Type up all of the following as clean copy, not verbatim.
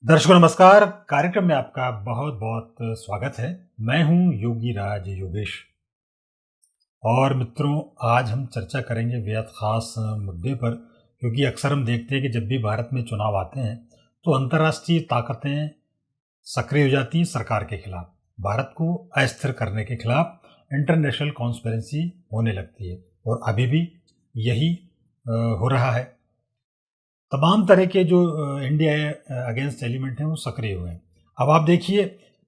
दर्शकों नमस्कार। कार्यक्रम में आपका बहुत बहुत स्वागत है। मैं हूं योगी राज योगेश और मित्रों, आज हम चर्चा करेंगे बेहद खास मुद्दे पर, क्योंकि अक्सर हम देखते हैं कि जब भी भारत में चुनाव आते हैं तो अंतर्राष्ट्रीय ताकतें सक्रिय हो जाती हैं सरकार के खिलाफ। भारत को अस्थिर करने के खिलाफ इंटरनेशनल कॉन्स्पिरेसी होने लगती है और अभी भी यही हो रहा है। तमाम तरह के जो इंडिया अगेंस्ट एलिमेंट हैं वो सक्रिय हुए हैं। अब आप देखिए,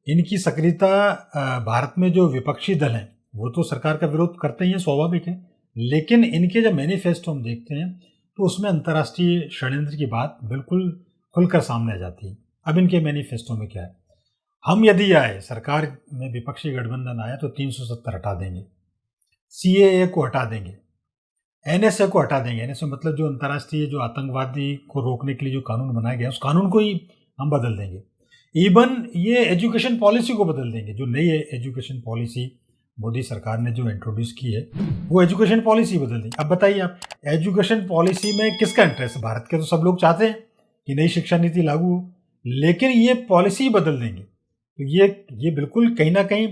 इनकी सक्रियता भारत में जो विपक्षी दल हैं वो तो सरकार का विरोध करते ही हैं, स्वाभाविक है, लेकिन इनके जब मैनिफेस्टो हम देखते हैं तो उसमें अंतर्राष्ट्रीय षड्यंत्र की बात बिल्कुल खुलकर सामने आ जाती है। अब इनके मैनिफेस्टो में क्या है? हम यदि आए, सरकार में विपक्षी गठबंधन आया तो 370 हटा देंगे, सीएए को हटा देंगे, एनएसए को हटा देंगे। एनएसए मतलब जो अंतर्राष्ट्रीय जो आतंकवादी को रोकने के लिए जो कानून बनाया गया उस कानून को ही हम बदल देंगे। इवन ये एजुकेशन पॉलिसी को बदल देंगे। जो नई एजुकेशन पॉलिसी मोदी सरकार ने जो इंट्रोड्यूस की है वो एजुकेशन पॉलिसी बदल दी। अब बताइए आप, एजुकेशन पॉलिसी में किसका इंटरेस्ट है? भारत के तो सब लोग चाहते हैं कि नई शिक्षा नीति लागू हो, लेकिन ये पॉलिसी बदल देंगे तो ये बिल्कुल कहीं ना कहीं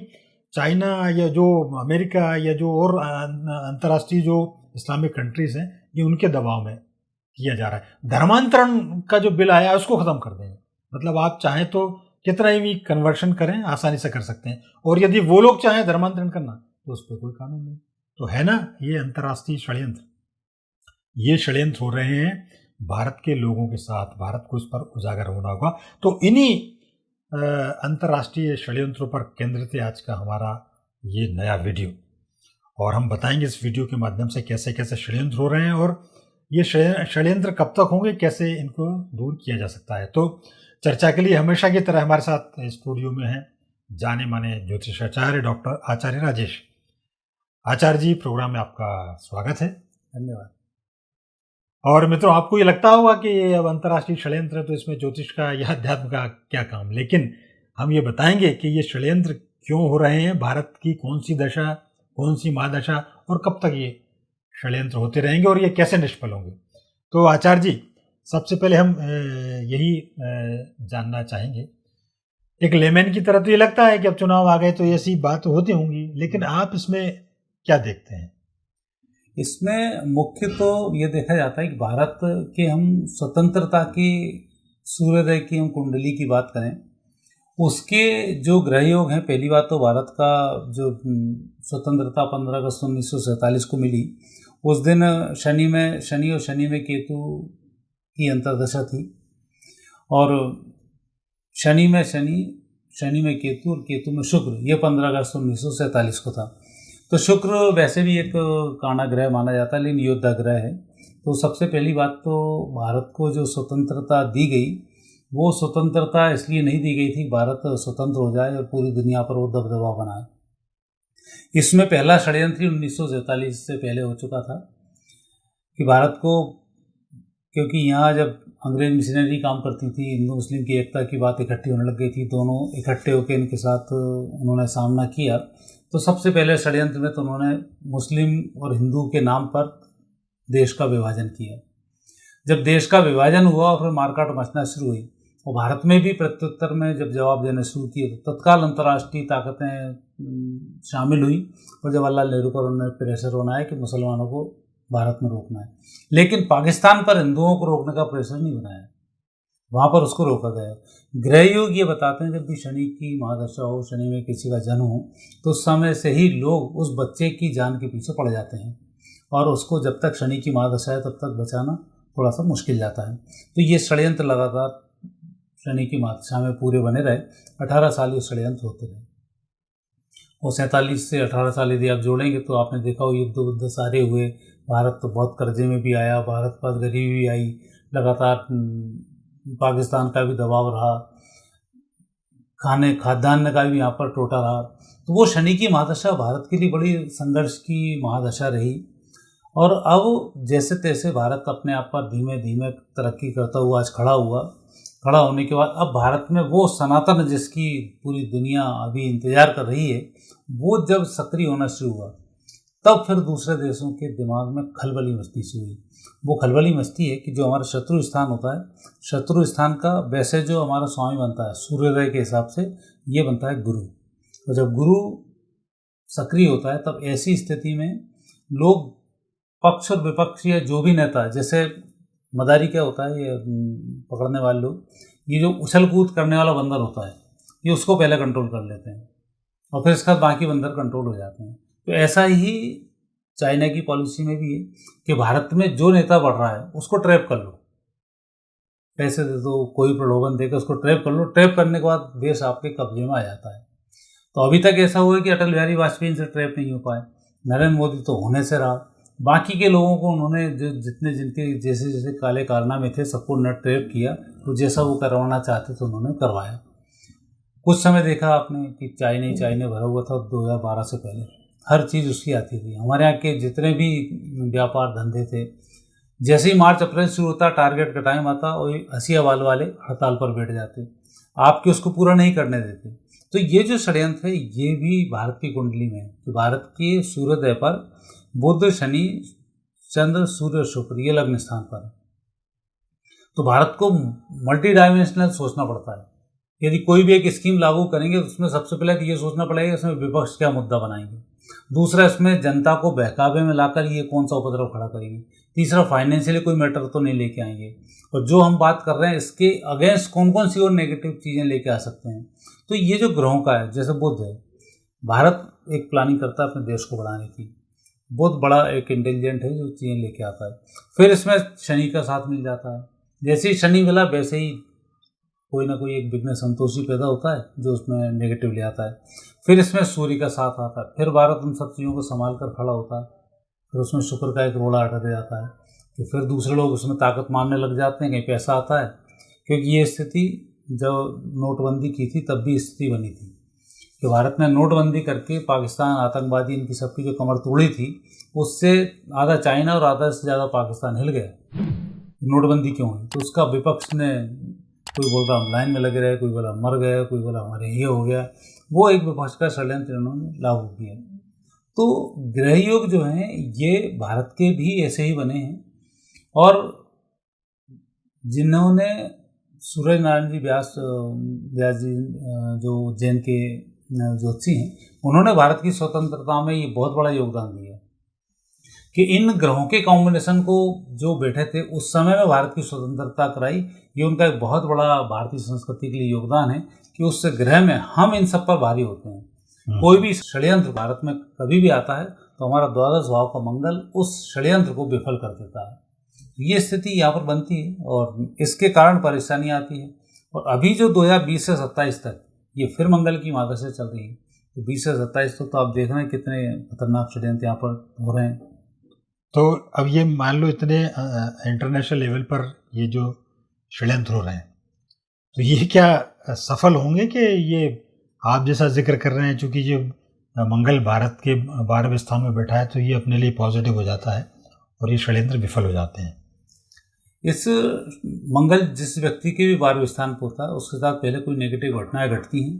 चाइना या जो अमेरिका या जो और अंतर्राष्ट्रीय जो इस्लामिक कंट्रीज हैं ये उनके दबाव में किया जा रहा है। धर्मांतरण का जो बिल आया है उसको ख़त्म कर देंगे। मतलब आप चाहें तो कितना ही कन्वर्शन करें, आसानी से कर सकते हैं, और यदि वो लोग चाहें धर्मांतरण करना तो उस पर कोई कानून नहीं। तो है ना ये अंतर्राष्ट्रीय षड्यंत्र। ये षड्यंत्र हो रहे हैं भारत के लोगों के साथ। भारत को इस पर उजागर होना होगा। तो इन्हीं अंतर्राष्ट्रीय षड्यंत्रों पर केंद्रित है आज का हमारा ये नया वीडियो, और हम बताएंगे इस वीडियो के माध्यम से कैसे कैसे षड्यंत्र हो रहे हैं और ये षड्यंत्र कब तक होंगे, कैसे इनको दूर किया जा सकता है। तो चर्चा के लिए हमेशा की तरह हमारे साथ स्टूडियो में हैं जाने माने ज्योतिषाचार्य डॉक्टर आचार्य राजेश। आचार्य जी, प्रोग्राम में आपका स्वागत है। धन्यवाद। और मित्रों, आपको ये लगता होगा कि ये अब अंतर्राष्ट्रीय षड्यंत्र है तो इसमें ज्योतिष का या अध्यात्म का क्या काम, लेकिन हम ये बताएंगे कि ये षड्यंत्र क्यों हो रहे हैं, भारत की कौन सी दशा, कौन सी महादशा, और कब तक ये षड्यंत्र होते रहेंगे और ये कैसे निष्फल होंगे। तो आचार्य जी, सबसे पहले हम यही जानना चाहेंगे, एक लेमैन की तरह तो ये लगता है कि अब चुनाव आ गए तो ऐसी बात होती होंगी, लेकिन आप इसमें क्या देखते हैं? इसमें मुख्य तो ये देखा जाता है कि भारत के हम स्वतंत्रता की सूर्योदय की हम कुंडली की बात करें, उसके जो ग्रह योग हैं, पहली बात तो भारत का जो स्वतंत्रता 15 अगस्त 1947 को मिली, उस दिन शनि और शनि में केतु की अंतर्दशा थी, और शनि में केतु और केतु में शुक्र, ये 15 अगस्त 1947 को था। तो शुक्र वैसे भी एक काणा ग्रह माना जाता है, लेकिन योद्धा ग्रह है। तो सबसे पहली बात तो भारत को जो स्वतंत्रता दी गई, वो स्वतंत्रता इसलिए नहीं दी गई थी भारत स्वतंत्र हो जाए और पूरी दुनिया पर वो दबदबा बनाए। इसमें पहला षड्यंत्र 1947 से पहले हो चुका था कि भारत को, क्योंकि यहाँ जब अंग्रेज मिशनरी काम करती थी, हिंदू मुस्लिम की एकता की बात इकट्ठी होने लग गई थी, दोनों इकट्ठे होकर इनके साथ उन्होंने सामना किया। तो सबसे पहले षड्यंत्र में तो उन्होंने मुस्लिम और हिंदू के नाम पर देश का विभाजन किया। जब देश का विभाजन हुआ और फिर मारकाट मचना शुरू हुई, और भारत में भी प्रत्युत्तर में जब जवाब देना शुरू किए, तो तत्काल अंतर्राष्ट्रीय ताकतें शामिल हुई, और जवाहरलाल नेहरू पर उन्होंने प्रेशर बनाया कि मुसलमानों को भारत में रोकना है। लेकिन पाकिस्तान पर हिंदुओं को रोकने का प्रेशर नहीं बनाया, वहाँ पर उसको रोका गया। ग्रह योग ये बताते हैं, जब भी शनि की महादशा हो, शनि में किसी का जन्म हो, तो उस समय से ही लोग उस बच्चे की जान के पीछे पड़ जाते हैं, और उसको जब तक शनि की महादशा है तब तक बचाना थोड़ा सा मुश्किल जाता है। तो ये षड्यंत्र लगातार शनि की महादशा में पूरे बने रहे। 18 साल ये षड्यंत्र होते रहे, और 47 से 18 साल यदि आप जोड़ेंगे तो आपने देखा हो युद्ध सारे हुए, भारत तो बहुत कर्जे में भी आया, भारत के पास गरीबी भी आई, लगातार पाकिस्तान का भी दबाव रहा, खाद्यान्न का भी यहाँ पर टोटा रहा। तो वो शनि की महादशा भारत के लिए बड़ी संघर्ष की महादशा रही, और अब जैसे तैसे भारत अपने आप पर धीमे धीमे तरक्की करता हुआ आज खड़ा होने के बाद अब भारत में वो सनातन जिसकी पूरी दुनिया अभी इंतजार कर रही है, वो जब सक्रिय होना शुरू हुआ, तब फिर दूसरे देशों के दिमाग में खलबली मचनी सी हुई। वो खलबली मचती है कि जो हमारा शत्रु स्थान होता है, शत्रु स्थान का वैसे जो हमारा स्वामी बनता है सूर्योदय के हिसाब से, ये बनता है गुरु। तो जब गुरु सक्रिय होता है तब ऐसी स्थिति में लोग पक्ष और विपक्ष या जो भी नेता, जैसे मदारी क्या होता है, ये पकड़ने वाले लोग, ये जो उछल कूद करने वाला बंदर होता है, ये उसको पहले कंट्रोल कर लेते हैं और फिर इसके बाद बाकी बंदर कंट्रोल हो जाते हैं। तो ऐसा ही चाइना की पॉलिसी में भी है कि भारत में जो नेता बढ़ रहा है उसको ट्रैप कर लो, पैसे दे दो, कोई प्रलोभन देकर उसको ट्रैप कर लो। ट्रैप करने के बाद देश आपके कब्जे में आ जाता है। तो अभी तक ऐसा हुआ कि अटल बिहारी वाजपेयी से ट्रैप नहीं हो पाए, नरेंद्र मोदी तो होने से रहा, बाकी के लोगों को उन्होंने जो जितने जिनके जैसे जैसे काले कारनामे थे सबको न ट्रैप किया, तो जैसा वो करवाना चाहते थे उन्होंने करवाया। कुछ समय देखा आपने कि चाइना भरा हुआ था 2012 से पहले, हर चीज़ उसकी आती थी। हमारे यहाँ के जितने भी व्यापार धंधे थे, जैसे ही मार्च अप्रैल शुरू होता, टारगेट का टाइम आता और हंसिया बाल वाले हड़ताल पर बैठ जाते, आपके उसको पूरा नहीं करने देते। तो ये जो षड्यंत्र है ये भी भारत की कुंडली में है कि भारत के सूर्योदय पर बुध, शनि, चंद्र, सूर्य, शुक्र ये लग्न स्थान पर है। तो भारत को मल्टी डायमेंशनल सोचना पड़ता है। यदि कोई भी एक स्कीम लागू करेंगे तो उसमें सबसे पहले तो ये सोचना पड़ेगा इसमें विपक्ष क्या मुद्दा बनाएंगे, दूसरा इसमें जनता को बहकावे में लाकर ये कौन सा उपद्रव खड़ा करेंगे, तीसरा फाइनेंशियली कोई मैटर तो नहीं लेके आएंगे, और जो हम बात कर रहे हैं इसके अगेंस्ट कौन कौन सी और नेगेटिव चीज़ें लेके आ सकते हैं। तो ये जो ग्रहों का है, जैसे बुध है, भारत एक प्लानिंग करता है अपने देश को बढ़ाने की, बहुत बड़ा एक इंटेलिजेंट है जो चीज़ें लेके आता है। फिर इसमें शनि का साथ मिल जाता है, जैसे ही शनि मिला वैसे ही कोई ना कोई एक विघ्न संतोषी पैदा होता है जो उसमें नेगेटिव ले आता है। फिर इसमें सूर्य का साथ आता है, फिर भारत उन सब चीज़ों को संभाल कर खड़ा होता है। फिर उसमें शुक्र का एक रोड़ा अटक जाता है कि फिर दूसरे लोग उसमें ताकत मारने लग जाते हैं, कहीं पैसा आता है। क्योंकि ये स्थिति जब नोटबंदी की थी तब भी स्थिति बनी थी कि भारत ने नोटबंदी करके पाकिस्तान आतंकवादी इनकी सबकी जो कमर तोड़ी थी, उससे आधा चाइना और आधा से ज़्यादा पाकिस्तान हिल गया। नोटबंदी क्यों हुई? तो उसका विपक्ष ने, कोई बोल रहा हम लाइन में लगे रहे, कोई बोला मर गए, कोई बोला हमारे ये हो गया, वो एक विपक्ष का षड्यंत्र इन्होंने लागू किया। तो ग्रह योग जो हैं ये भारत के भी ऐसे ही बने हैं, और जिन्होंने सूरज नारायण जी व्यास जी जो जैन के ज्योतिषी हैं, उन्होंने भारत की स्वतंत्रता में ये बहुत बड़ा योगदान दिया कि इन ग्रहों के कॉम्बिनेशन को जो बैठे थे उस समय में भारत की स्वतंत्रता कराई। ये उनका एक बहुत बड़ा भारतीय संस्कृति के लिए योगदान है कि उस ग्रह में हम इन सब पर भारी होते हैं। कोई भी षड्यंत्र भारत में कभी भी आता है तो हमारा द्वादश भाव का मंगल उस षड्यंत्र को विफल कर देता है। ये स्थिति यहाँ पर बनती है और इसके कारण परेशानी आती है। और अभी जो 2020 से 27 तक ये फिर मंगल की मार्ग से चल रही है, तो 20 से 27 तक तो आप देख रहे हैं कितने खतरनाक षड्यंत्र यहाँ पर हो रहे हैं। तो अब ये मान लो इतने इंटरनेशनल लेवल पर ये जो षड्यंत्र हो रहे हैं, तो ये क्या सफल होंगे कि ये आप जैसा जिक्र कर रहे हैं, चूँकि ये मंगल भारत के 12वें स्थान में बैठा है तो ये अपने लिए पॉजिटिव हो जाता है और ये षड्यंत्र विफल हो जाते हैं। इस मंगल जिस व्यक्ति के भी 12वें स्थान पर होता है उसके साथ पहले कोई नेगेटिव घटनाएं घटती हैं,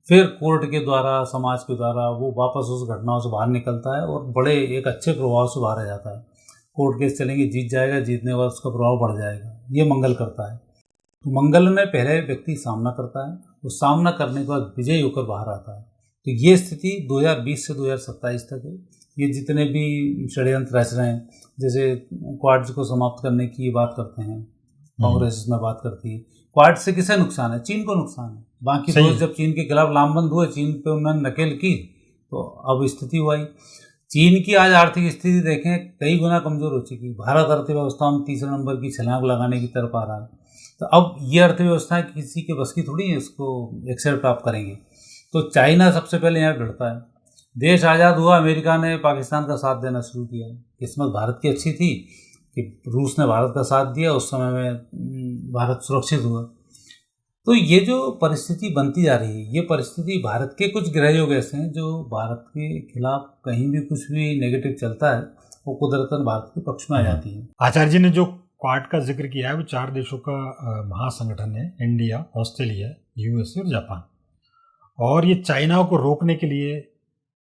फिर कोर्ट के द्वारा, समाज के द्वारा वो वापस उस घटनाओं से बाहर निकलता है और बड़े एक अच्छे प्रभाव से बाहर आ जाता है। कोर्ट केस चलेंगे, जीत जाएगा, जीतने के बाद उसका प्रभाव बढ़ जाएगा, ये मंगल करता है। तो मंगल में पहले व्यक्ति सामना करता है, तो सामना करने के बाद विजयी होकर बाहर आता है। तो ये स्थिति 2020 से 2027 तक है। ये जितने भी षड्यंत्र रच रहे हैं, जैसे क्वाड्स को समाप्त करने की बात करते हैं, कांग्रेस इसमें बात करती है। क्वाड से किसे नुकसान है? चीन को नुकसान है। बाकी दोस्त जब चीन के खिलाफ लामबंद हुए, चीन पे उन्होंने नकेल की, तो अब स्थिति हुआ ही। चीन की आज आर्थिक स्थिति देखें कई गुना कमज़ोर हो चुकी। भारत अर्थव्यवस्था में तीसरे नंबर की छलांग लगाने की तरफ आ रहा है। तो अब ये अर्थव्यवस्था किसी के बस की थोड़ी है, इसको एक्सेप्ट आप करेंगे। तो चाइना सबसे पहले यहाँ डरता है। देश आज़ाद हुआ, अमेरिका ने पाकिस्तान का साथ देना शुरू किया। किस्मत भारत की अच्छी थी कि रूस ने भारत का साथ दिया, उस समय में भारत सुरक्षित हुआ। तो ये जो परिस्थिति बनती जा रही है, ये परिस्थिति भारत के कुछ ग्रह योग ऐसे हैं जो भारत के खिलाफ कहीं भी कुछ भी नेगेटिव चलता है वो कुदरतन भारत के पक्ष में आ जाती है। आचार्य जी ने जो क्वाड का जिक्र किया है वो 4 देशों का महासंगठन है, इंडिया, ऑस्ट्रेलिया, यूएसए और जापान। और ये चाइना को रोकने के लिए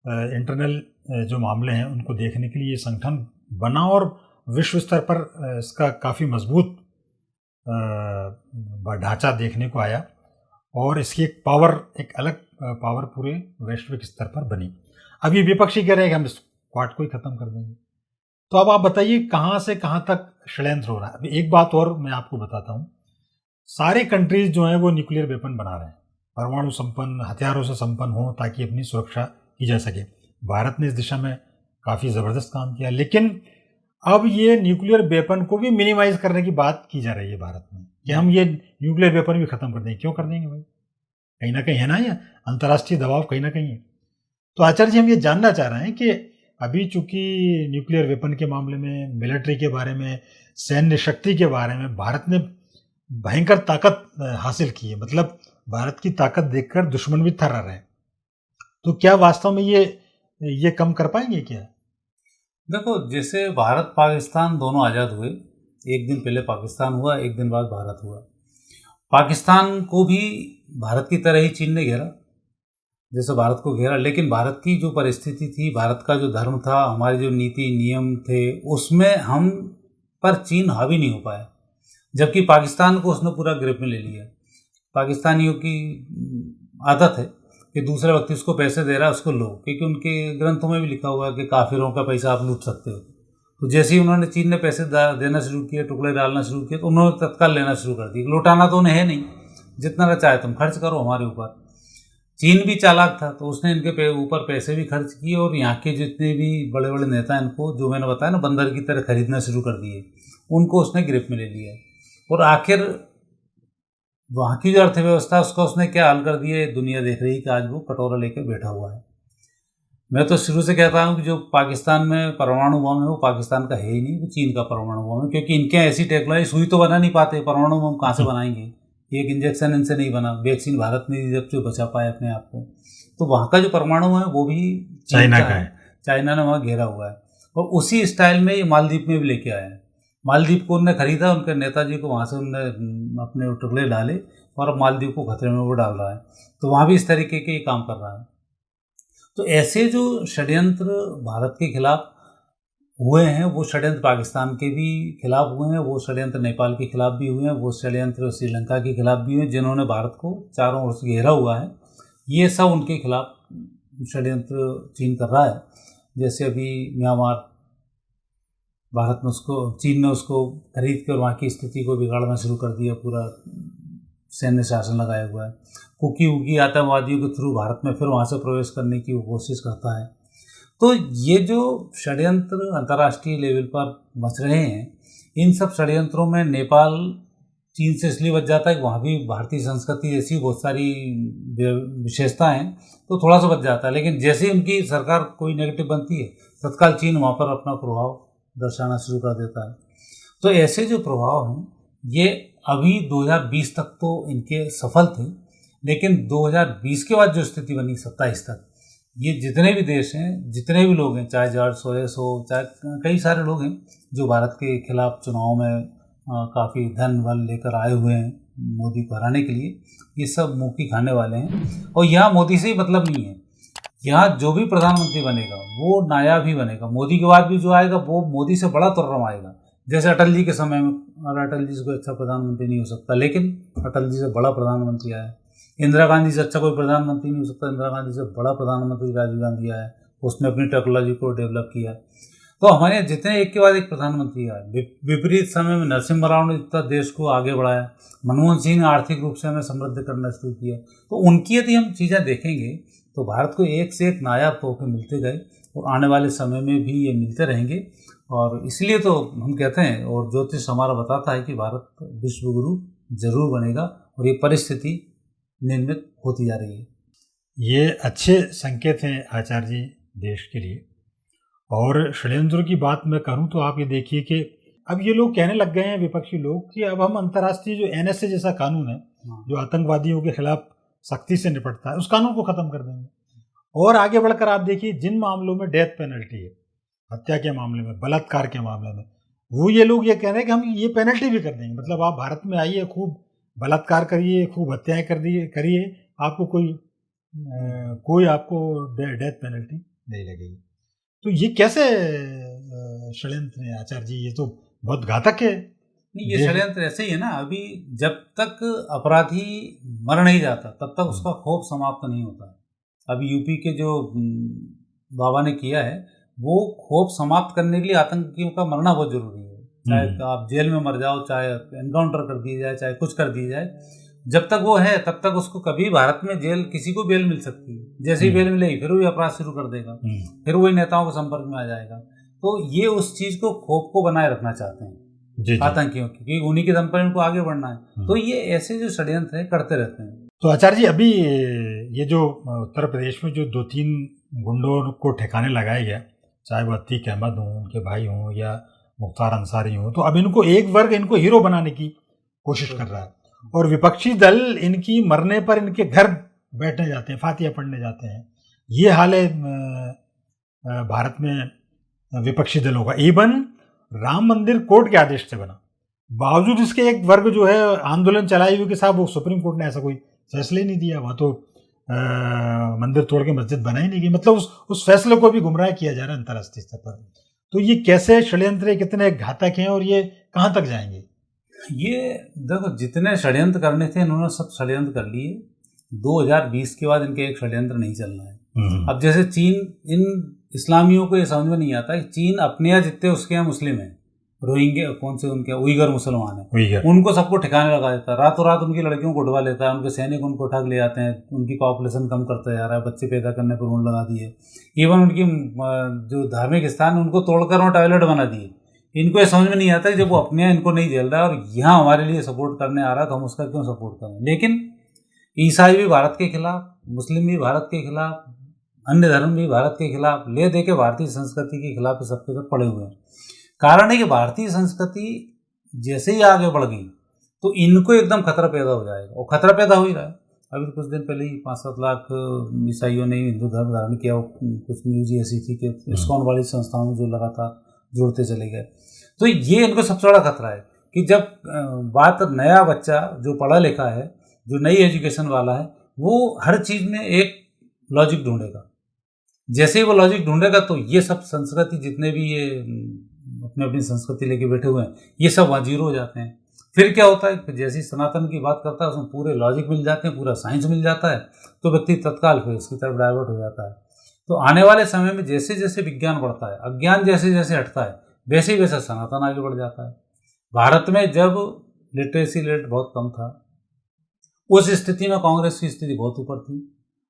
इंटरनल जो मामले हैं उनको देखने के लिए ये संगठन बना और विश्व स्तर पर इसका काफ़ी मजबूत ढांचा देखने को आया और इसकी एक अलग पावर पूरे वैश्विक स्तर पर बनी। अब ये विपक्षी कह रहे हैं कि हम इस क्वाड को ही ख़त्म कर देंगे। तो अब आप बताइए कहाँ से कहाँ तक षड्यंत्र हो रहा है। अभी एक बात और मैं आपको बताता हूँ, सारे कंट्रीज जो हैं वो न्यूक्लियर वेपन बना रहे हैं, परमाणु संपन्न हथियारों से संपन्न हो ताकि अपनी सुरक्षा की जा सके। भारत ने इस दिशा में काफ़ी ज़बरदस्त काम किया, लेकिन अब ये न्यूक्लियर वेपन को भी मिनिमाइज करने की बात की जा रही है भारत में कि हम ये न्यूक्लियर वेपन भी ख़त्म कर देंगे। क्यों कर देंगे भाई? कहीं ना कहीं है ना, ये अंतर्राष्ट्रीय दबाव कहीं ना कहीं है। तो आचार्य जी, हम ये जानना चाह रहे हैं कि अभी चूंकि न्यूक्लियर वेपन के मामले में, मिलिट्री के बारे में, सैन्य शक्ति के बारे में भारत ने भयंकर ताकत हासिल की है, मतलब भारत की ताकत देखकर दुश्मन भी थर्रा रहे हैं। तो क्या वास्तव में ये कम कर पाएंगे क्या? देखो, जैसे भारत पाकिस्तान दोनों आज़ाद हुए, एक दिन पहले पाकिस्तान हुआ, एक दिन बाद भारत हुआ। पाकिस्तान को भी भारत की तरह ही चीन ने घेरा, जैसे भारत को घेरा, लेकिन भारत की जो परिस्थिति थी, भारत का जो धर्म था, हमारी जो नीति नियम थे, उसमें हम पर चीन हावी नहीं हो पाया, जबकि पाकिस्तान को उसने पूरा ग्रिप में ले लिया। पाकिस्तानियों की आदत है कि दूसरे व्यक्ति उसको पैसे दे रहा है उसको लो, क्योंकि उनके ग्रंथों में भी लिखा हुआ है कि काफिरों का पैसा आप लूट सकते हो। तो जैसे ही उन्होंने चीन ने पैसे देना शुरू किए, टुकड़े डालना शुरू किए, तो उन्होंने तत्काल लेना शुरू कर दिया। लौटाना तो उन्हें है नहीं, जितना चाहे तुम खर्च करो हमारे ऊपर। चीन भी चालाक था, तो उसने इनके ऊपर पैसे भी खर्च किए और यहाँ के जितने भी बड़े बड़े नेता इनको, जो मैंने बताया ना, बंदर की तरह खरीदना शुरू कर दिए, उनको उसने ग्रिप में ले लिया। और आखिर वहाँ की जो अर्थव्यवस्था, उसका उसने क्या हाल कर दिया, दुनिया देख रही है कि आज वो कटोरा लेकर बैठा हुआ है। मैं तो शुरू से कहता हूँ कि जो पाकिस्तान में परमाणु बम है वो पाकिस्तान का है ही नहीं, वो चीन का परमाणु बम है, क्योंकि इनके ऐसी टेक्नोलॉजी, सुई तो बना नहीं पाते, परमाणु बम कहाँ से बनाएंगे? एक इंजेक्शन इनसे नहीं बना, वैक्सीन भारत ने जब जो बचा पाए अपने आप को। तो वहाँ का जो परमाणु है वो भी चाइना का है, चाइना ने वहाँ घेरा हुआ है। और उसी स्टाइल में ये मालदीव में भी लेके आया है। मालदीव को उनने खरीदा, उनके नेताजी को वहाँ से उनने अपने टुकड़े डाले और अब मालदीव को खतरे में वो डाल रहा है। तो वहाँ भी इस तरीके के काम कर रहा है। तो ऐसे जो षड्यंत्र भारत के खिलाफ हुए हैं, वो षड्यंत्र पाकिस्तान के भी खिलाफ हुए हैं, वो षड्यंत्र नेपाल के खिलाफ भी हुए हैं, वो षड्यंत्र श्रीलंका के खिलाफ भी हुए, जिन्होंने भारत को चारों ओर से घेरा हुआ है। ये सब उनके खिलाफ षड्यंत्र चीन कर रहा है। जैसे अभी म्यांमार, भारत ने उसको, चीन ने उसको खरीद कर वहाँ की स्थिति को बिगाड़ना शुरू कर दिया, पूरा सैन्य शासन लगाया हुआ है। कुकी उकी आतंकवादियों के थ्रू भारत में फिर वहाँ से प्रवेश करने की वो कोशिश करता है। तो ये जो षड्यंत्र अंतर्राष्ट्रीय लेवल पर मच रहे हैं, इन सब षड्यंत्रों में नेपाल चीन से इसलिए बच जाता है कि वहाँ भी भारतीय संस्कृति जैसी बहुत सारी विशेषता हैं, तो थोड़ा सा बच जाता है। लेकिन जैसे ही उनकी सरकार कोई नेगेटिव बनती है, तत्काल चीन वहाँ पर अपना प्रभाव दर्शाना शुरू कर देता है। तो ऐसे जो प्रभाव हैं, ये अभी 2020 तक तो इनके सफल थे, लेकिन 2020 के बाद जो स्थिति बनी 27 तक, ये जितने भी देश हैं, जितने भी लोग हैं, चाहे जॉर्ज सोरेस हो, चाहे कई सारे लोग हैं जो भारत के खिलाफ चुनाव में काफ़ी धन बल लेकर आए हुए हैं मोदी को हराने के लिए, ये सब मुँह की खाने वाले हैं। और यहाँ मोदी से ही मतलब नहीं है, यहाँ जो भी प्रधानमंत्री बनेगा वो नायाब ही बनेगा। मोदी के बाद भी जो आएगा वो मोदी से बड़ा तुर्रम आएगा। जैसे अटल जी के समय में, और अटल जी से कोई अच्छा प्रधानमंत्री नहीं हो सकता, लेकिन अटल जी से बड़ा प्रधानमंत्री आया। इंदिरा गांधी से अच्छा कोई प्रधानमंत्री नहीं हो सकता, इंदिरा गांधी से बड़ा प्रधानमंत्री राजीव गांधी आया, उसने अपनी टेक्नोलॉजी को डेवलप किया। तो हमारे यहाँ जितने एक के बाद एक प्रधानमंत्री आए, विपरीत समय में नरसिम्हा राव ने जितना देश को आगे बढ़ाया, मनमोहन सिंह ने आर्थिक रूप से हमें समृद्ध करना शुरू किया। तो उनकी यदि हम चीज़ें देखेंगे तो भारत को एक से एक नायाब तोहफे मिलते गए और आने वाले समय में भी ये मिलते रहेंगे। और इसलिए तो हम कहते हैं, और ज्योतिष हमारा बताता है कि भारत विश्व गुरु जरूर बनेगा, और ये परिस्थिति निर्मित होती जा रही है। ये अच्छे संकेत हैं आचार्य जी देश के लिए। और षड्यंत्रों की बात मैं करूं तो आप ये देखिए कि अब ये लोग कहने लग गए हैं, विपक्षी लोग, कि अब हम अंतर्राष्ट्रीय जो NSA जैसा कानून है, जो आतंकवादियों के खिलाफ सख्ती से निपटता है, उस कानून को ख़त्म कर देंगे। और आगे बढ़कर आप देखिए, जिन मामलों में डेथ पेनल्टी है, हत्या के मामले में, बलात्कार के मामले में, वो ये लोग ये कह रहे हैं कि हम ये पेनल्टी भी कर देंगे। मतलब आप भारत में आइए, खूब बलात्कार करिए, खूब हत्याएं करिए, आपको कोई आपको डेथ पेनल्टी नहीं लगेगी। तो ये कैसे षड्यंत्र है आचार्य जी? ये तो बहुत घातक है। नहीं, ये षड्यंत्र ऐसे ही है ना, अभी जब तक अपराधी मर नहीं जाता तब तक उसका खौफ समाप्त नहीं होता। अभी यूपी के जो बाबा ने किया है, वो खौफ समाप्त करने के लिए आतंकियों का मरना बहुत जरूरी है। चाहे आप जेल में मर जाओ, चाहे एनकाउंटर कर दिया जाए, चाहे कुछ कर दिया जाए, जब तक वो है तब तक उसको कभी भारत में जेल, किसी को बेल मिल सकती है। जैसे ही बेल मिलेगी फिर वही अपराध शुरू कर देगा, फिर वही नेताओं के संपर्क में आ जाएगा। तो ये उस चीज को, खौफ को बनाए रखना चाहते हैं आतंकियों की, क्योंकि उन्हीं के दम पर इनको आगे बढ़ना है। तो ये ऐसे जो षड्यंत्र है करते रहते हैं। तो आचार्य जी, अभी ये जो उत्तर प्रदेश में जो 2-3 गुंडों को ठिकाने लगाया गया, चाहे वो अतीक अहमद हों, उनके भाई हों, या मुख्तार अंसारी हों, तो अब इनको एक वर्ग इनको हीरो बनाने की कोशिश कर रहा है, और विपक्षी दल इनकी मरने पर इनके घर बैठने जाते हैं, फातिया पढ़ने जाते हैं। ये हाल है भारत में विपक्षी दलों का। इवन राम मंदिर कोर्ट के आदेश से बना, बावजूद इसके एक वर्ग जो है आंदोलन चलाए हुए कि साहब वो सुप्रीम कोर्ट ने ऐसा कोई फैसला ही नहीं दिया, वहाँ तो मंदिर तोड़ के मस्जिद बना ही नहीं गई। मतलब उस फैसले को भी गुमराह किया जा रहा है अंतर्राष्ट्रीय स्तर पर। तो ये कैसे षड्यंत्र, कितने घातक हैं और ये कहाँ तक जाएंगे? ये देखो, जितने षड्यंत्र करने थे इन्होंने सब षड्यंत्र कर लिए। 2020 के बाद इनके एक षड्यंत्र नहीं चलना है। अब जैसे चीन, इन इस्लामियों को ये समझ में नहीं आता कि चीन अपने यहाँ जितने उसके यहाँ मुस्लिम हैं, रोहिंग्या कौन से उनके उइगर मुसलमान हैं, उनको सबको ठिकाने लगा देता है। रातों रात उनकी लड़कियों को उठवा लेता है, उनके सैनिक उनको उठा ले जाते हैं, उनकी पॉपुलेशन कम करता जा रहा है, बच्चे पैदा करने पर उन लगा दिए। इवन उनकी जो धार्मिक स्थान उनको तोड़कर और टॉयलेट बना दिए। इनको ये समझ में नहीं आता कि जब वो अपने यहाँ इनको नहीं झेल रहा है और यहाँ हमारे लिए सपोर्ट करने आ रहा है, तो हम उसका क्यों सपोर्ट करें। लेकिन ईसाई भी भारत के खिलाफ, मुस्लिम भी भारत के खिलाफ, अन्य धर्म भी भारत के खिलाफ, ले दे के भारतीय संस्कृति के खिलाफ सबके सब पड़े हुए हैं। कारण है कि भारतीय संस्कृति जैसे ही आगे बढ़ गई तो इनको एकदम खतरा पैदा हो जाएगा, और खतरा पैदा हो ही रहा है। अभी कुछ दिन पहले ही 5-7 लाख ईसाइयों ने हिंदू धर्म धारण किया। कुछ न्यूज ऐसी थी कि इस्कॉन वाली संस्थाओं में जो लगातार जुड़ते चले गए। तो ये इनको सबसे बड़ा खतरा है कि जब बात नया बच्चा जो पढ़ा लिखा है, जो नई एजुकेशन वाला है, वो हर चीज़ में एक लॉजिक ढूंढेगा। जैसे ही वो लॉजिक ढूंढेगा तो ये सब संस्कृति, जितने भी ये अपनी अपनी संस्कृति लेके बैठे हुए हैं, ये सब वहाँ जीरो हो जाते हैं। फिर क्या होता है, जैसे ही सनातन की बात करता है उसमें पूरे लॉजिक मिल जाते हैं, पूरा साइंस मिल जाता है, तो व्यक्ति तत्काल फिर इसकी तरफ डाइवर्ट हो जाता है। तो आने वाले समय में जैसे जैसे विज्ञान बढ़ता है, अज्ञान जैसे जैसे हटता है, वैसे ही वैसे सनातन आगे बढ़ जाता है। भारत में जब लिटरेसी रेट बहुत कम था, उस स्थिति में कांग्रेस की स्थिति बहुत ऊपर थी।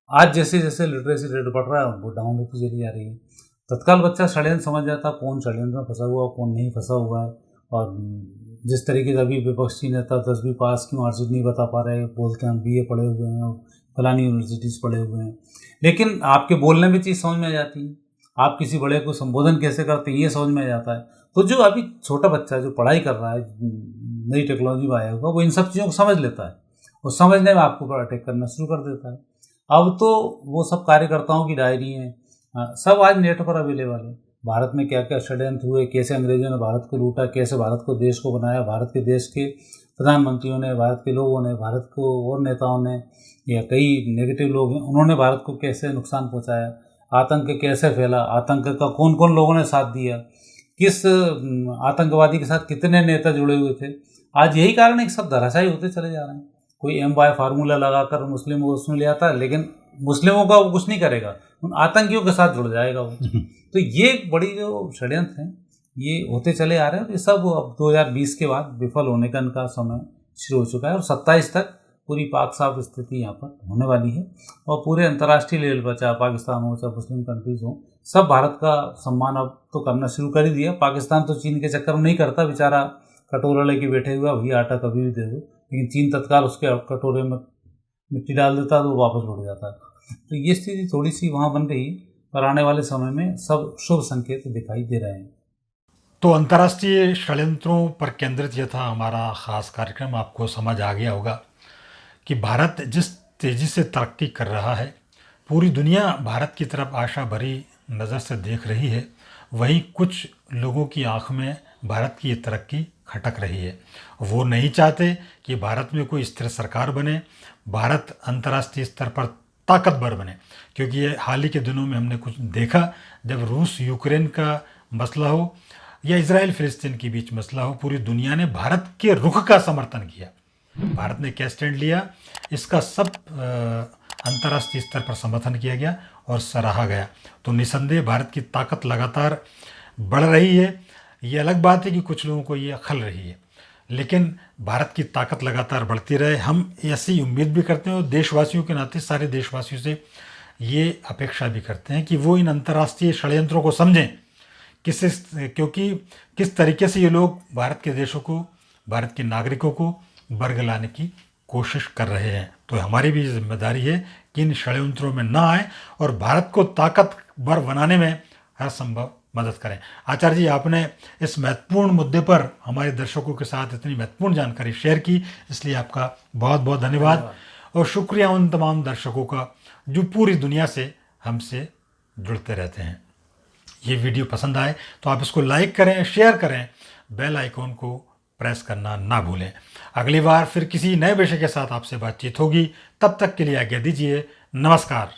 आज जैसे जैसे लिटरेसी रेट बढ़ रहा है, वो डाउन होती चली जा रही है। तत्काल बच्चा षड्यंत्र समझ जाता है, कौन षड्यंत्र में फंसा हुआ, कौन नहीं फंसा हुआ है। और जिस तरीके से अभी विपक्षी नेता 10वीं पास की मार्कशीट नहीं बता पा रहे, बोलते हैं हम BA पढ़े हुए हैं और फलानी यूनिवर्सिटीज़ पढ़े हुए हैं, लेकिन आपके बोलने में चीज़ समझ में आ जाती है। आप किसी बड़े को संबोधन कैसे करते हैं ये समझ में आ जाता है। तो जो अभी छोटा बच्चा जो पढ़ाई कर रहा है, नई टेक्नोलॉजी में आया होगा, वो इन सब चीज़ों को समझ लेता है और समझने में आपको अटैक करना शुरू कर देता है। अब तो वो सब कार्यकर्ताओं की डायरी हैं, सब आज नेट पर अवेलेबल है। भारत में क्या क्या षड्यंत्र हुए, कैसे अंग्रेजों ने भारत को लूटा, कैसे भारत को देश को बनाया, भारत के देश के प्रधानमंत्रियों ने, भारत के लोगों ने, भारत को और नेताओं ने, या कई नेगेटिव लोग हैं, उन्होंने भारत को कैसे नुकसान पहुंचाया, आतंक कैसे फैला, आतंक का कौन कौन लोगों ने साथ दिया, किस आतंकवादी के साथ कितने नेता जुड़े हुए थे। आज यही कारण है कि सब धराशायी होते चले जा रहे हैं। कोई M/Y फार्मूला लगाकर मुस्लिम को उसमें ले आता है, लेकिन मुस्लिमों का वो कुछ नहीं करेगा, उन आतंकियों के साथ जुड़ जाएगा वो। तो ये बड़ी जो षड्यंत्र हैं ये होते चले आ रहे हैं। ये सब अब 2020 के बाद विफल होने का इनका समय शुरू हो चुका है, और 27 तक पूरी पाक साफ स्थिति यहाँ पर होने वाली है। और पूरे अंतर्राष्ट्रीय लेवल पर, चाहे पाकिस्तान हो, चाहे मुस्लिम कंट्रीज हो, सब भारत का सम्मान अब तो करना शुरू कर ही दिया। पाकिस्तान तो चीन के चक्कर में नहीं करता, बेचारा कटोरा लेके बैठे हुआ, वही आटा कभी भी दे दो, लेकिन चीन तत्काल उसके कटोरे में मिट्टी डाल देता है तो वो वापस लौट जाता है। तो ये स्थिति थोड़ी सी वहाँ बन गई, पर आने वाले समय में सब शुभ संकेत दिखाई दे रहे हैं। तो अंतर्राष्ट्रीय षड्यंत्रों पर केंद्रित यह था हमारा खास कार्यक्रम। आपको समझ आ गया होगा कि भारत जिस तेज़ी से तरक्की कर रहा है, पूरी दुनिया भारत की तरफ आशा भरी नज़र से देख रही है, वहीं कुछ लोगों की आंख में भारत की ये तरक्की खटक रही है। वो नहीं चाहते कि भारत में कोई स्थिर सरकार बने, भारत अंतर्राष्ट्रीय स्तर पर ताकतवर बने। क्योंकि ये हाल ही के दिनों में हमने कुछ देखा, जब रूस यूक्रेन का मसला हो या इजराइल फिलिस्तीन के बीच मसला हो, पूरी दुनिया ने भारत के रुख का समर्थन किया। भारत ने क्या स्टैंड लिया, इसका सब अंतर्राष्ट्रीय स्तर पर समर्थन किया गया और सराहा गया। तो निसंदेह भारत की ताकत लगातार बढ़ रही है। ये अलग बात है कि कुछ लोगों को ये खल रही है, लेकिन भारत की ताकत लगातार बढ़ती रहे, हम ऐसी उम्मीद भी करते हैं और देशवासियों के नाते सारे देशवासियों से ये अपेक्षा भी करते हैं कि वो इन अंतर्राष्ट्रीय षड्यंत्रों को समझें, क्योंकि किस तरीके से ये लोग भारत के देशों को, भारत के नागरिकों को बरगलाने की कोशिश कर रहे हैं। तो हमारी भी जिम्मेदारी है कि इन षड्यंत्रों में ना आए और भारत को ताकतवर बनाने में हर संभव मदद करें। आचार्य जी, आपने इस महत्वपूर्ण मुद्दे पर हमारे दर्शकों के साथ इतनी महत्वपूर्ण जानकारी शेयर की, इसलिए आपका बहुत बहुत धन्यवाद। और शुक्रिया उन तमाम दर्शकों का जो पूरी दुनिया से हमसे जुड़ते रहते हैं। ये वीडियो पसंद आए तो आप इसको लाइक करें, शेयर करें, बेल आइकॉन को प्रेस करना ना भूलें। अगली बार फिर किसी नए विषय के साथ आपसे बातचीत होगी, तब तक के लिए आज्ञा दीजिए। नमस्कार।